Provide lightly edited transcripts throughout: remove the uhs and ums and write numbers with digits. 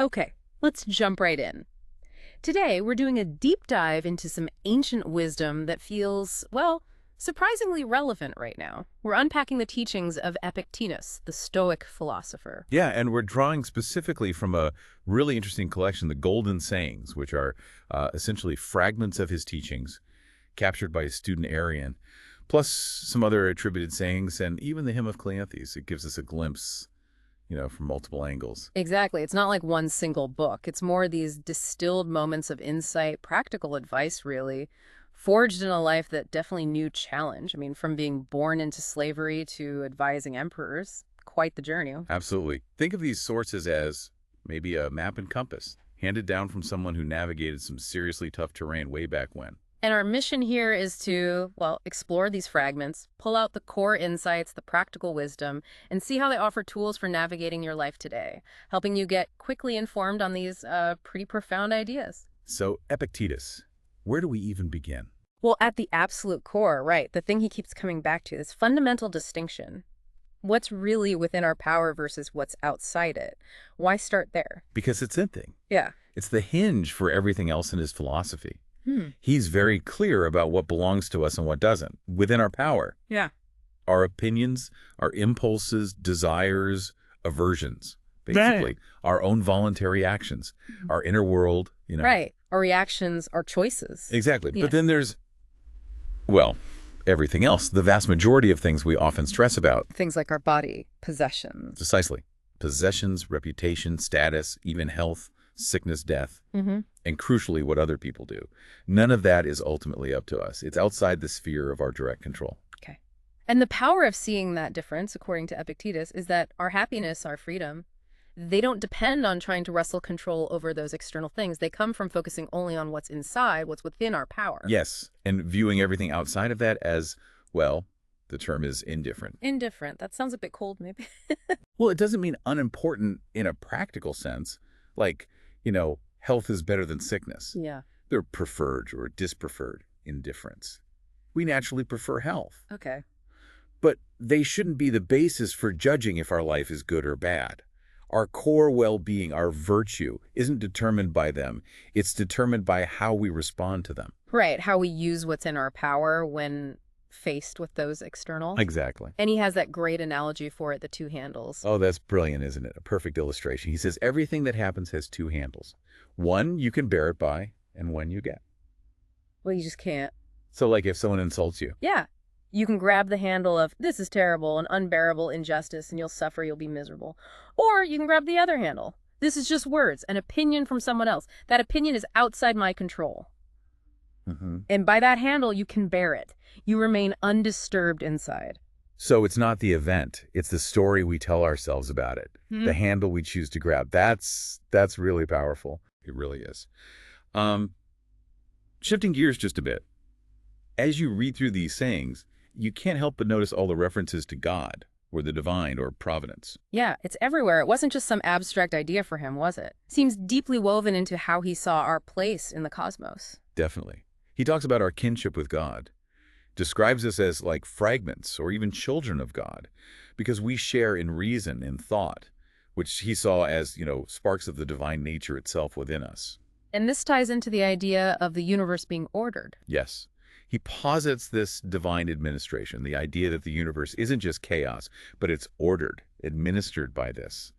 Okay, let's jump right in. Today, we're doing a deep dive into some ancient wisdom that feels, well, surprisingly relevant right now. We're unpacking the teachings of Epictetus, the Stoic philosopher. Yeah, and we're drawing specifically from a really interesting collection, the Golden Sayings, which are essentially fragments of his teachings captured by his student Arian, plus some other attributed sayings, and even the Hymn of Cleanthes. It gives us a glimpse, from multiple angles. Exactly. It's not like one single book. It's more these distilled moments of insight, practical advice, really, forged in a life that definitely knew challenge. I mean, from being born into slavery to advising emperors, quite the journey. Absolutely. Think of these sources as maybe a map and compass, handed down from someone who navigated some seriously tough terrain way back when. And our mission here is to, well, explore these fragments, pull out the core insights, the practical wisdom, and see how they offer tools for navigating your life today, helping you get quickly informed on these pretty profound ideas. So, Epictetus, where do we even begin? Well, at the absolute core, right, the thing he keeps coming back to, this fundamental distinction. What's really within our power versus what's outside it? Why start there? Because it's in thing. Yeah. It's the hinge for everything else in his philosophy. Hmm. He's very clear about what belongs to us and what doesn't, within our power. Yeah. Our opinions, our impulses, desires, aversions, basically. Our own voluntary actions, our inner world, Right. Our reactions, our choices. Exactly. Yeah. But then there's, well, everything else, the vast majority of things we often stress about. Things like our body, possessions. Precisely. Possessions, reputation, status, even health, sickness, death, and crucially, what other people do. None of that is ultimately up to us. It's outside the sphere of our direct control. Okay. And the power of seeing that difference, according to Epictetus, is that our happiness, our freedom, they don't depend on trying to wrestle control over those external things. They come from focusing only on what's inside, what's within our power. Yes, and viewing everything outside of that as, well, the term is indifferent. Indifferent. That sounds a bit cold, maybe. Well, it doesn't mean unimportant in a practical sense. Like, health is better than sickness. Yeah. They're preferred or dispreferred indifference. We naturally prefer health. Okay. But they shouldn't be the basis for judging if our life is good or bad. Our core well-being, our virtue, isn't determined by them. It's determined by how we respond to them. Right. How we use what's in our power when faced with those external. Exactly. And he has that great analogy for it, the two handles. Oh, that's brilliant, isn't it? A perfect illustration. He says everything that happens has two handles. One you can bear it by, and one you get. Well, you just can't. So like if someone insults you. Yeah. You can grab the handle of, this is terrible, an unbearable injustice, and you'll suffer, you'll be miserable. Or you can grab the other handle. This is just words, an opinion from someone else. That opinion is outside my control. And by that handle, you can bear it. You remain undisturbed inside. So it's not the event. It's the story we tell ourselves about it. The handle we choose to grab. That's really powerful. It really is. Shifting gears just a bit. As you read through these sayings, you can't help but notice all the references to God or the divine or providence. Yeah, it's everywhere. It wasn't just some abstract idea for him, was it? Seems deeply woven into how he saw our place in the cosmos. Definitely. He talks about our kinship with God, describes us as like fragments or even children of God, because we share in reason and thought, which he saw as, sparks of the divine nature itself within us. And this ties into the idea of the universe being ordered. Yes. He posits this divine administration, the idea that the universe isn't just chaos, but it's ordered, administered by this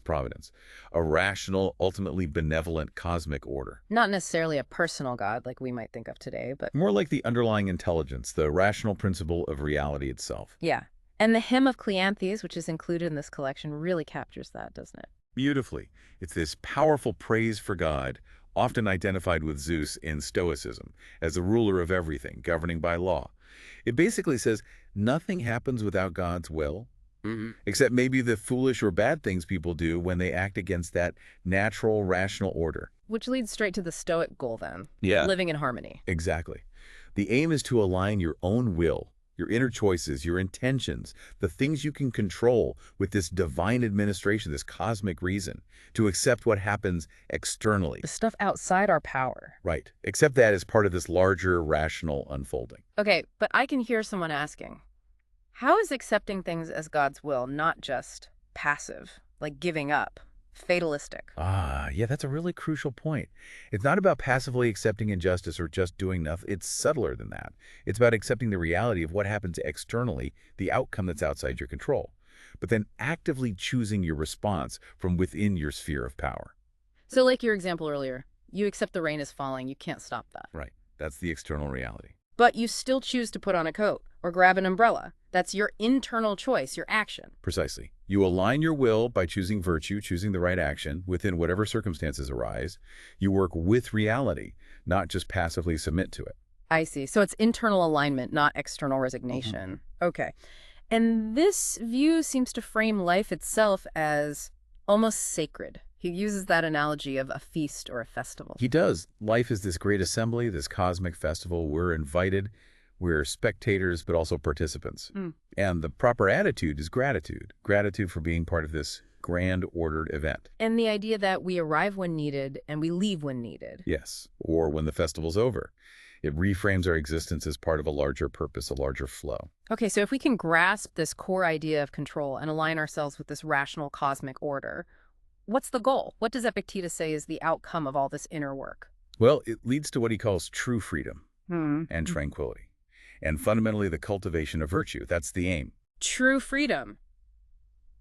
providence, a rational, ultimately benevolent cosmic order. Not necessarily a personal God like we might think of today, but More like the underlying intelligence, the rational principle of reality itself. yeah. And the Hymn of Cleanthes, which is included in this collection, really captures that, doesn't it? Beautifully. It's this powerful praise for God, often identified with Zeus in Stoicism as the ruler of everything, governing by law. It basically says nothing happens without God's will, except maybe the foolish or bad things people do when they act against that natural, rational order. Which leads straight to the Stoic goal then. Yeah. Living in harmony. Exactly. The aim is to align your own will, your inner choices, your intentions, the things you can control with this divine administration, this cosmic reason, to accept what happens externally. The stuff outside our power. Right. Accept that as part of this larger, rational unfolding. Okay, but I can hear someone asking, how is accepting things as God's will not just passive, like giving up, fatalistic. Ah, yeah, that's a really crucial point. It's not about passively accepting injustice or just doing nothing. It's subtler than that. It's about accepting the reality of what happens externally, the outcome that's outside your control, but then actively choosing your response from within your sphere of power. So like your example earlier, you accept the rain is falling, you can't stop that. Right. That's the external reality. But you still choose to put on a coat or grab an umbrella. That's your internal choice, your action. Precisely. You align your will by choosing virtue, choosing the right action within whatever circumstances arise. You work with reality, not just passively submit to it. I see. So it's internal alignment, not external resignation. Okay. And this view seems to frame life itself as almost sacred. He uses that analogy of a feast or a festival. He does. Life is this great assembly, this cosmic festival. We're invited. We're spectators, but also participants. And the proper attitude is gratitude. Gratitude for being part of this grand ordered event. And the idea that we arrive when needed and we leave when needed. Yes. Or when the festival's over. It reframes our existence as part of a larger purpose, a larger flow. Okay, so if we can grasp this core idea of control and align ourselves with this rational cosmic order, what's the goal? What does Epictetus say is the outcome of all this inner work? Well, it leads to what he calls true freedom and tranquility. And fundamentally, the cultivation of virtue. That's the aim. True freedom.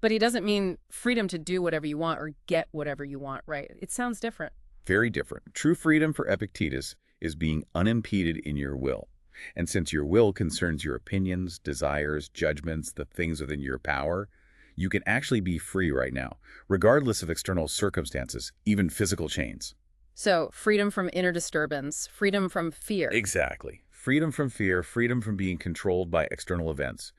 But he doesn't mean freedom to do whatever you want or get whatever you want, right? It sounds different. Very different. True freedom for Epictetus is being unimpeded in your will. And since your will concerns your opinions, desires, judgments, the things within your power, you can actually be free right now, regardless of external circumstances, even physical chains. So freedom from inner disturbance, freedom from fear. Exactly. Freedom from fear, freedom from being controlled by external events.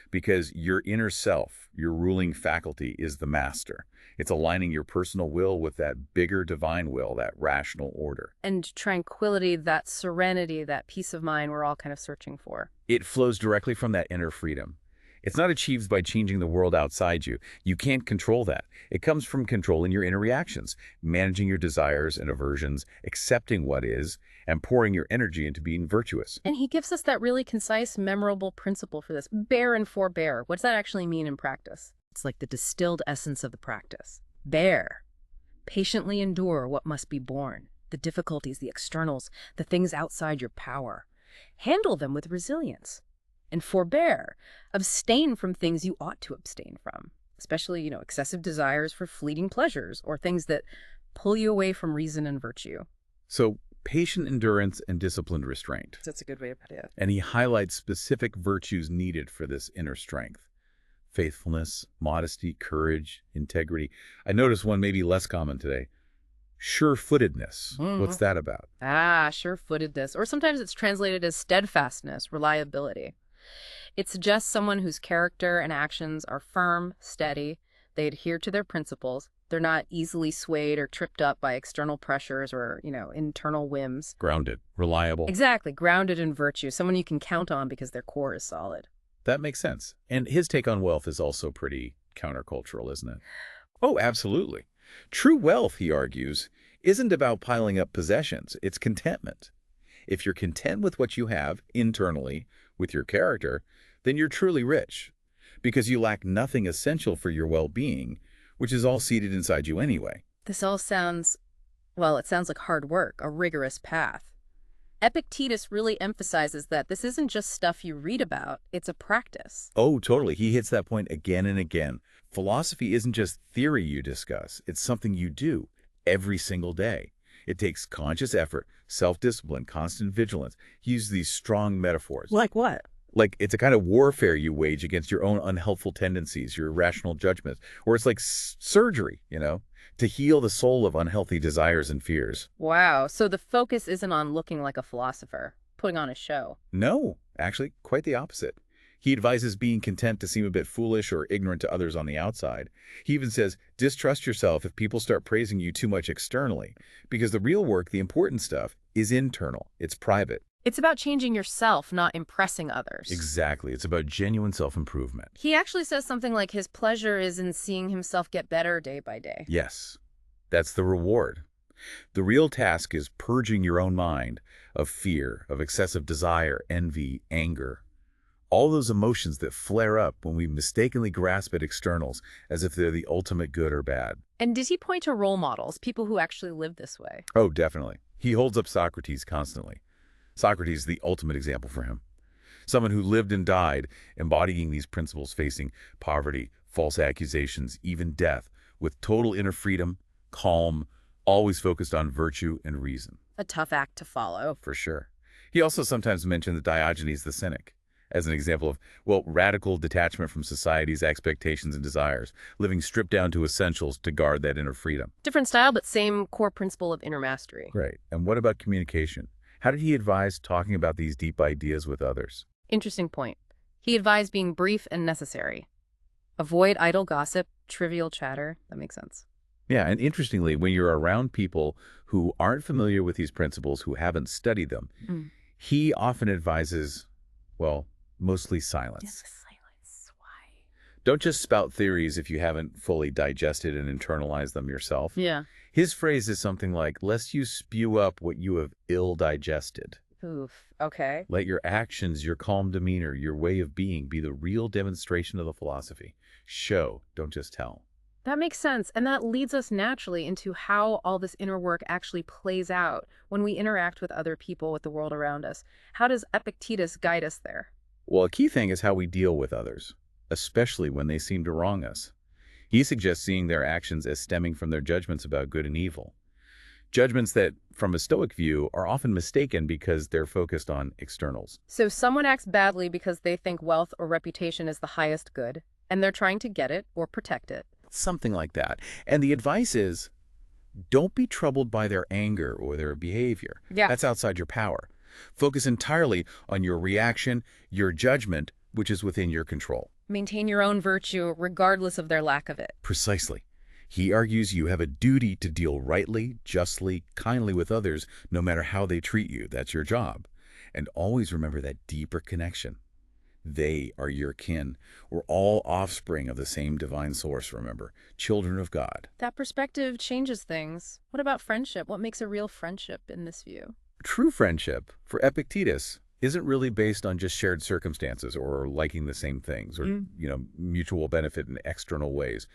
Because your inner self, your ruling faculty, is the master. It's aligning your personal will with that bigger divine will, that rational order. And tranquility, that serenity, that peace of mind we're all kind of searching for. It flows directly from that inner freedom. It's not achieved by changing the world outside you. You can't control that. It comes from controlling your inner reactions, managing your desires and aversions, accepting what is, and pouring your energy into being virtuous. And he gives us that really concise, memorable principle for this. Bear and forbear. What does that actually mean in practice? It's like the distilled essence of the practice. Bear. Patiently endure what must be borne. The difficulties, the externals, the things outside your power. Handle them with resilience. And forbear. Abstain from things you ought to abstain from. Especially, excessive desires for fleeting pleasures or things that pull you away from reason and virtue. So, patient endurance and disciplined restraint. That's a good way to put it. And he highlights specific virtues needed for this inner strength. Faithfulness, modesty, courage, integrity. I noticed one maybe less common today. Sure-footedness. What's that about? Sure-footedness. Or sometimes it's translated as steadfastness, reliability. It suggests someone whose character and actions are firm, steady, they adhere to their principles, they're not easily swayed or tripped up by external pressures or, internal whims. Grounded, reliable. Exactly, grounded in virtue, someone you can count on because their core is solid. That makes sense. And his take on wealth is also pretty countercultural, isn't it? Oh, absolutely. True wealth, he argues, isn't about piling up possessions. It's contentment. If you're content with what you have internally, with your character, then you're truly rich, because you lack nothing essential for your well-being, which is all seated inside you anyway. This all sounds, it sounds like hard work, a rigorous path. Epictetus really emphasizes that this isn't just stuff you read about, it's a practice. Oh, totally. He hits that point again and again. Philosophy isn't just theory you discuss. It's something you do every single day. It takes conscious effort, self-discipline, constant vigilance. He uses these strong metaphors. Like what? Like it's a kind of warfare you wage against your own unhelpful tendencies, your irrational judgments. Or it's like surgery, to heal the soul of unhealthy desires and fears. Wow. So the focus isn't on looking like a philosopher, putting on a show. No, actually, quite the opposite. He advises being content to seem a bit foolish or ignorant to others on the outside. He even says, distrust yourself if people start praising you too much externally, because the real work, the important stuff, is internal. It's private. It's about changing yourself, not impressing others. Exactly. It's about genuine self-improvement. He actually says something like his pleasure is in seeing himself get better day by day. Yes, that's the reward. The real task is purging your own mind of fear, of excessive desire, envy, anger. All those emotions that flare up when we mistakenly grasp at externals as if they're the ultimate good or bad. And did he point to role models, people who actually live this way? Oh, definitely. He holds up Socrates constantly. Socrates is the ultimate example for him. Someone who lived and died embodying these principles, facing poverty, false accusations, even death, with total inner freedom, calm, always focused on virtue and reason. A tough act to follow. For sure. He also sometimes mentioned Diogenes the Cynic as an example of, well, radical detachment from society's expectations and desires, living stripped down to essentials to guard that inner freedom. Different style, but same core principle of inner mastery. Right. And what about communication? How did he advise talking about these deep ideas with others? Interesting point. He advised being brief and necessary. Avoid idle gossip, trivial chatter. That makes sense. Yeah, and interestingly, when you're around people who aren't familiar with these principles, who haven't studied them, he often advises, well, mostly silence. Yes, silence. Why? Don't just spout theories if you haven't fully digested and internalized them yourself. Yeah. His phrase is something like, lest you spew up what you have ill-digested. Oof. Okay. Let your actions, your calm demeanor, your way of being be the real demonstration of the philosophy. Show, don't just tell. That makes sense. And that leads us naturally into how all this inner work actually plays out when we interact with other people, with the world around us. How does Epictetus guide us there? Well, a key thing is how we deal with others, especially when they seem to wrong us. He suggests seeing their actions as stemming from their judgments about good and evil. Judgments that, from a Stoic view, are often mistaken because they're focused on externals. So someone acts badly because they think wealth or reputation is the highest good, and they're trying to get it or protect it. Something like that. And the advice is, don't be troubled by their anger or their behavior. Yeah. That's outside your power. Focus entirely on your reaction, your judgment, which is within your control. Maintain your own virtue regardless of their lack of it. Precisely. He argues you have a duty to deal rightly, justly, kindly with others, no matter how they treat you. That's your job. And always remember that deeper connection. They are your kin. We're all offspring of the same divine source, remember. Children of God. That perspective changes things. What about friendship? What makes a real friendship in this view? True friendship, for Epictetus, isn't really based on just shared circumstances or liking the same things or, mutual benefit in external ways.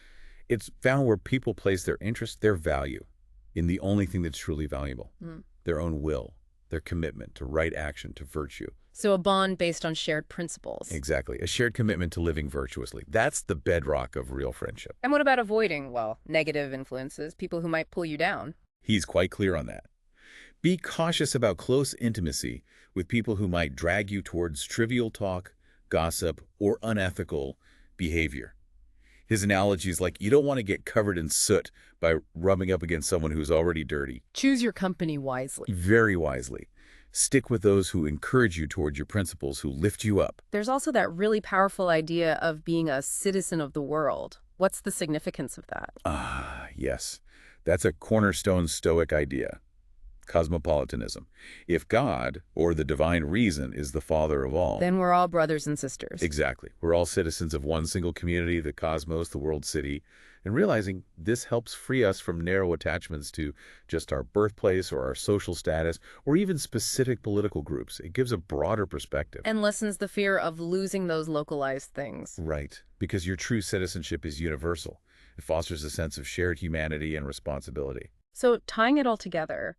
It's found where people place their interest, their value, in the only thing that's truly valuable, their own will, their commitment to right action, to virtue. So a bond based on shared principles. Exactly. A shared commitment to living virtuously. That's the bedrock of real friendship. And what about avoiding, negative influences, people who might pull you down? He's quite clear on that. Be cautious about close intimacy with people who might drag you towards trivial talk, gossip, or unethical behavior. His analogy is like you don't want to get covered in soot by rubbing up against someone who's already dirty. Choose your company wisely. Very wisely. Stick with those who encourage you towards your principles, who lift you up. There's also that really powerful idea of being a citizen of the world. What's the significance of that? Ah, yes. That's a cornerstone Stoic idea. Cosmopolitanism. If God, or the divine reason, is the father of all, then we're all brothers and sisters. Exactly. We're all citizens of one single community, the cosmos, the world city, and realizing this helps free us from narrow attachments to just our birthplace or our social status or even specific political groups. It gives a broader perspective. And lessens the fear of losing those localized things. Right. Because your true citizenship is universal. It fosters a sense of shared humanity and responsibility. So tying it all together,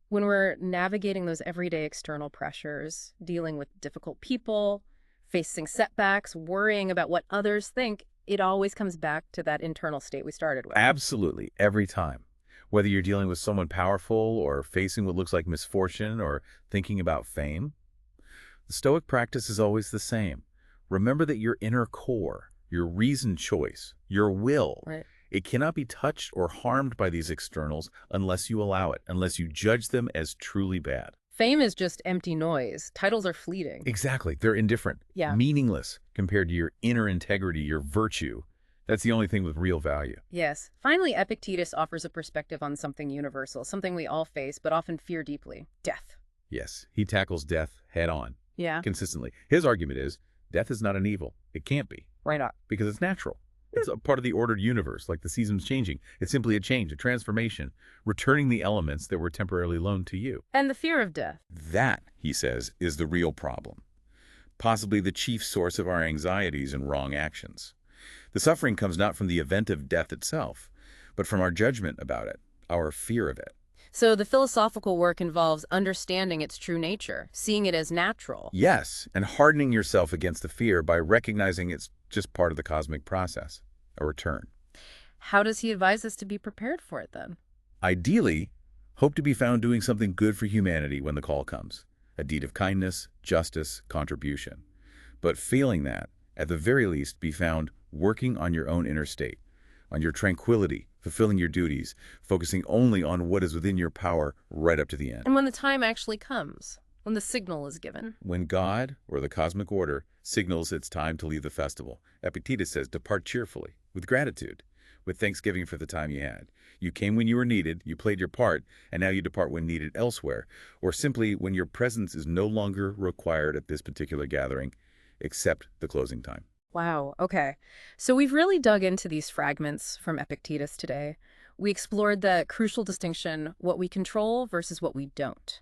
when we're navigating those everyday external pressures, dealing with difficult people, facing setbacks, worrying about what others think, it always comes back to that internal state we started with. Absolutely, every time. Whether you're dealing with someone powerful or facing what looks like misfortune or thinking about fame, the Stoic practice is always the same. Remember that your inner core, your reasoned choice, your will, Right. It cannot be touched or harmed by these externals unless you allow it, unless you judge them as truly bad. Fame is just empty noise. Titles are fleeting. Exactly. They're indifferent, meaningless compared to your inner integrity, your virtue. That's the only thing with real value. Yes. Finally, Epictetus offers a perspective on something universal, something we all face but often fear deeply: death. Yes, he tackles death head on, consistently. His argument is death is not an evil. It can't be. Why not? Because it's natural. It's a part of the ordered universe, like the seasons changing. It's simply a change, a transformation, returning the elements that were temporarily loaned to you. And the fear of death. That, he says, is the real problem. possibly the chief source of our anxieties and wrong actions. The suffering comes not from the event of death itself, but from our judgment about it, our fear of it. So the philosophical work involves understanding its true nature, seeing it as natural. Yes, and hardening yourself against the fear by recognizing it's just part of the cosmic process, a return. How does he advise us to be prepared for it then? Ideally, hope to be found doing something good for humanity when the call comes, a deed of kindness, justice, contribution. But failing that, at the very least, be found working on your own inner state, on your tranquility, fulfilling your duties, focusing only on what is within your power right up to the end. And when the time actually comes, when the signal is given. When God, or the cosmic order, signals it's time to leave the festival, Epictetus says, depart cheerfully, with gratitude, with thanksgiving for the time you had. You came when you were needed, you played your part, and now you depart when needed elsewhere, or simply when your presence is no longer required at this particular gathering, except the closing time. Wow, okay. So we've really dug into these fragments from Epictetus today. We explored the crucial distinction, what we control versus what we don't.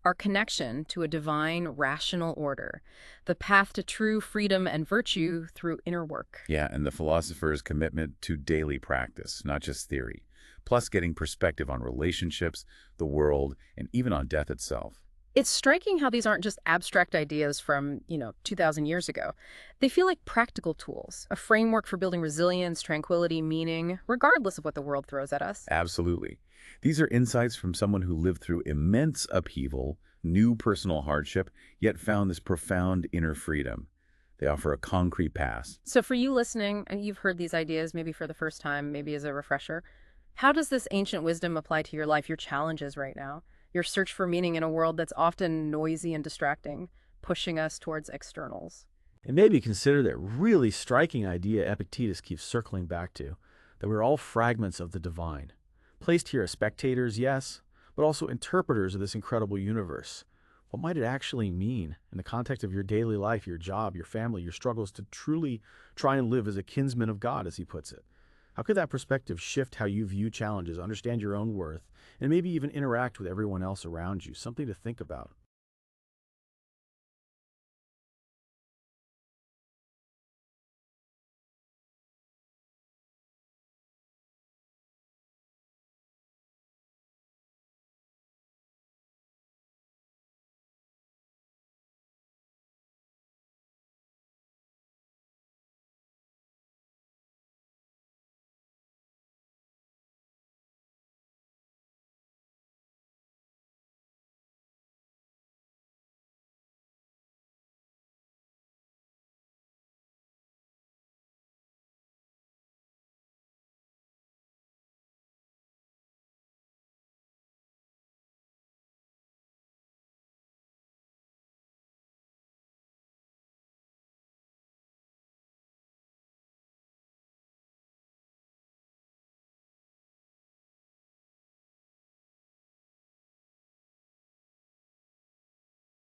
Our connection to a divine, rational order. The path to true freedom and virtue through inner work. Yeah, and the philosopher's commitment to daily practice, not just theory, plus getting perspective on relationships, the world, and even on death itself. It's striking how these aren't just abstract ideas from, 2,000 years ago. They feel like practical tools, a framework for building resilience, tranquility, meaning, regardless of what the world throws at us. Absolutely. These are insights from someone who lived through immense upheaval, knew personal hardship, yet found this profound inner freedom. They offer a concrete path. So for you listening, and you've heard these ideas maybe for the first time, maybe as a refresher, how does this ancient wisdom apply to your life, your challenges right now? Your search for meaning in a world that's often noisy and distracting, pushing us towards externals. And maybe consider that really striking idea Epictetus keeps circling back to, that we're all fragments of the divine, placed here as spectators, yes, but also interpreters of this incredible universe. What might it actually mean in the context of your daily life, your job, your family, your struggles to truly try and live as a kinsman of God, as he puts it? How could that perspective shift how you view challenges, understand your own worth, and maybe even interact with everyone else around you? Something to think about.